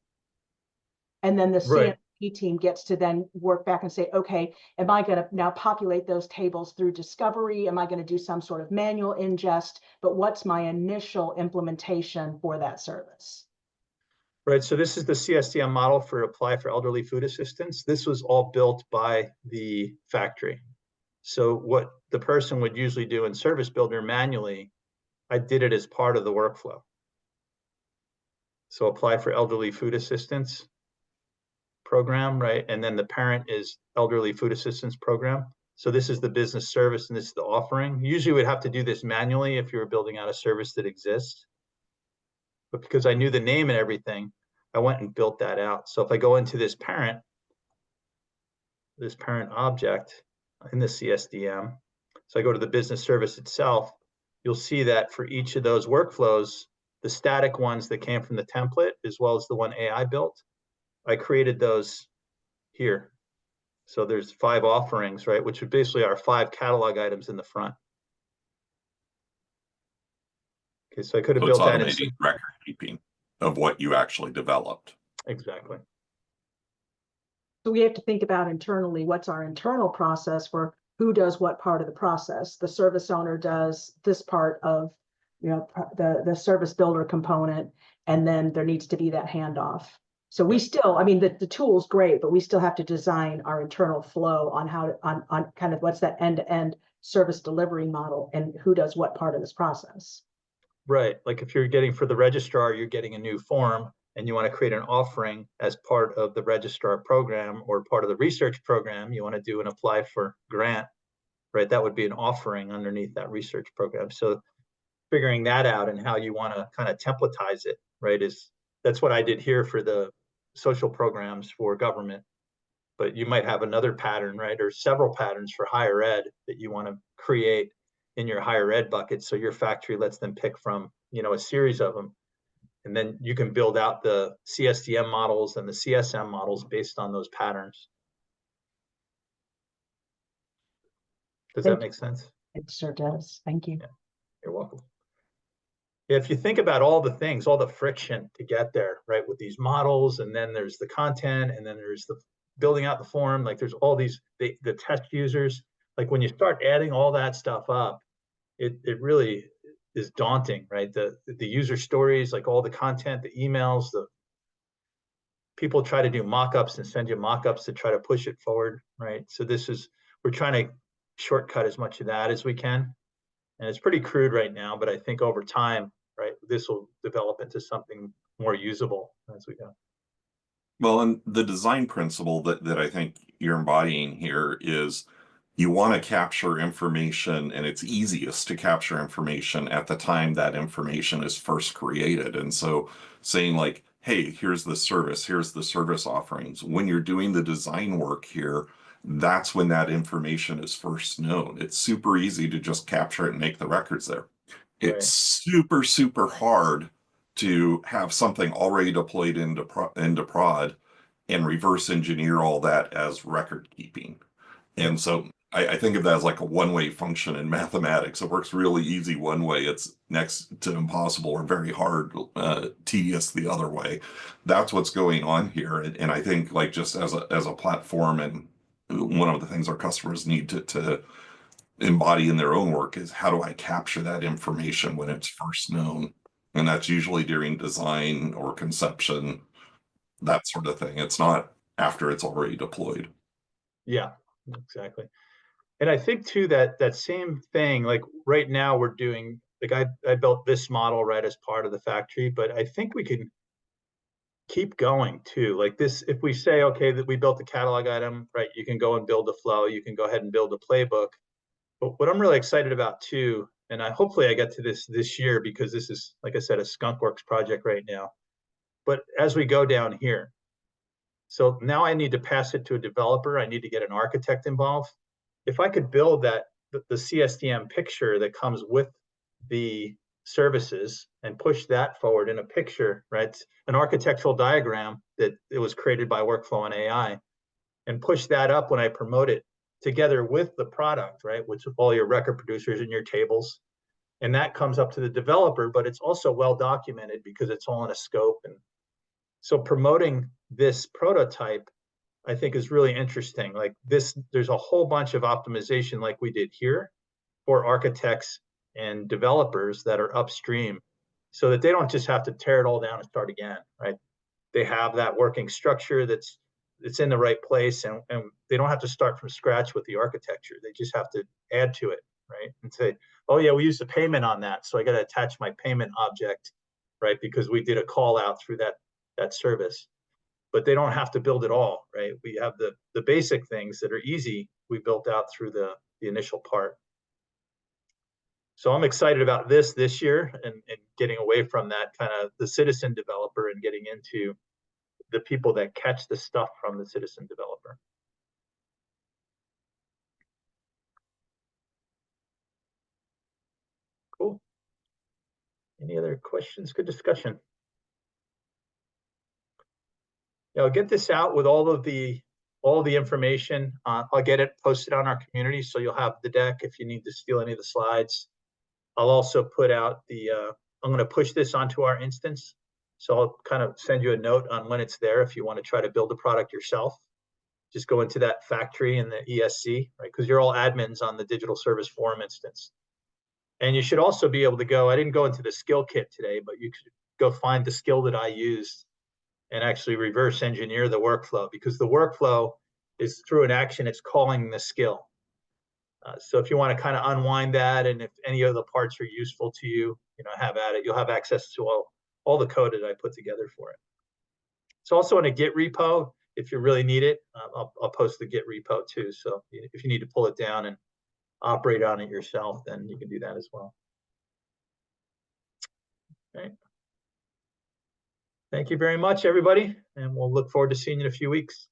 And then the CMDB team gets to then work back and say, okay, am I going to now populate those tables through discovery? Am I going to do some sort of manual ingest? But what's my initial implementation for that service? Right, so this is the CSDM model for Apply for Elderly Food Assistance. This was all built by the factory. So what the person would usually do in Service Builder manually, I did it as part of the workflow. So Apply for Elderly Food Assistance program, right? And then the parent is Elderly Food Assistance program. So this is the business service and this is the offering. Usually we'd have to do this manually if you were building out a service that exists. But because I knew the name and everything, I went and built that out. So if I go into this parent object in the CSDM, so I go to the business service itself, you'll see that for each of those workflows, the static ones that came from the template, as well as the one AI built, I created those here. So there's 5 offerings, right? Which are basically our 5 catalog items in the front. Okay, so I could have built that in record keeping of what you actually developed. Exactly. So we have to think about internally, what's our internal process for who does what part of the process. The service owner does this part of the service builder component, and then there needs to be that handoff. So we still, I mean, the tool's great, but we still have to design our internal flow on how to, on kind of what's that end-to-end service delivery model and who does what part of this process. Right. Like if you're getting for the registrar, you're getting a new form and you want to create an offering as part of the registrar program or part of the research program, you want to do an apply for grant, right? That would be an offering underneath that research program. So figuring that out and how you want to kind of templatize it, right, that's what I did here for the social programs for government. But you might have another pattern, right, or several patterns for higher ed that you want to create in your higher ed bucket. So your factory lets them pick from, a series of them. And then you can build out the CSDM models and the CSM models based on those patterns. Does that make sense? It sure does. Thank you. Yeah, you're welcome. If you think about all the things, all the friction to get there, right, with these models, and then there's the content, and then there's the building out the form, like there's all these, the test users, like when you start adding all that stuff up, it really is daunting, right? The user stories, like all the content, the emails, the people try to do mock-ups and send you mock-ups to try to push it forward, right? So we're trying to shortcut as much of that as we can. And it's pretty crude right now, but I think over time, right, this will develop into something more usable as we go. Well, and the design principle that I think you're embodying here is you want to capture information, and it's easiest to capture information at the time that information is first created. And so saying like, hey, here's the service offerings. When you're doing the design work here, that's when that information is first known. It's super easy to just capture it and make the records there. It's super, super hard to have something already deployed into prod and reverse engineer all that as record keeping. And so I think of that as like a one-way function in mathematics. It works really easy one way. It's next to impossible or very hard, tedious the other way. That's what's going on here. And I think like just as a platform, and one of the things our customers need to embody in their own work is how do I capture that information when it's first known? And that's usually during design or conception, that sort of thing. It's not after it's already deployed. Yeah, exactly. And I think too that same thing, like right now we're doing, like I built this model right as part of the factory, but I think we can keep going too. Like this, if we say, okay, that we built a catalog item, right, you can go and build a flow, you can go ahead and build a playbook. But what I'm really excited about too, and hopefully I get to this year because this is, like I said, a skunkworks project right now. But as we go down here, so now I need to pass it to a developer. I need to get an architect involved. If I could build the CSDM picture that comes with the services and push that forward in a picture, right? An architectural diagram that it was created by Workflow and AI, and push that up when I promote it together with the product, right? Which of all your record producers and your tables. And that comes up to the developer, but it's also well documented because it's all in a scope. And so promoting this prototype, I think, is really interesting. Like this, there's a whole bunch of optimization like we did here for architects and developers that are upstream so that they don't just have to tear it all down and start again, right? They have that working structure that's in the right place, and they don't have to start from scratch with the architecture. They just have to add to it, right? And say, oh yeah, we used a payment on that, so I got to attach my payment object, right? Because we did a call out through that service. But they don't have to build it all, right? We have the basic things that are easy, we built out through the initial part. So I'm excited about this year and getting away from that kind of the citizen developer and getting into the people that catch the stuff from the citizen developer. Cool. Any other questions? Good discussion. Yeah, I'll get this out with all the information. I'll get it posted on our community, so you'll have the deck if you need to steal any of the slides. I'll also put out I'm going to push this onto our instance. So I'll kind of send you a note on when it's there if you want to try to build a product yourself. Just go into that factory in the ESC, right? Because you're all admins on the Digital Service Forum instance. And you should also be able to go, I didn't go into the skill kit today, but you could go find the skill that I used and actually reverse engineer the workflow, because the workflow is through an action, it's calling the skill. So if you want to kind of unwind that, and if any of the parts are useful to you, have at it. You'll have access to all the code that I put together for it. It's also in a Git repo if you really need it. I'll post the Git repo too. So if you need to pull it down and operate on it yourself, then you can do that as well. Okay. Thank you very much, everybody, and we'll look forward to seeing you in a few weeks.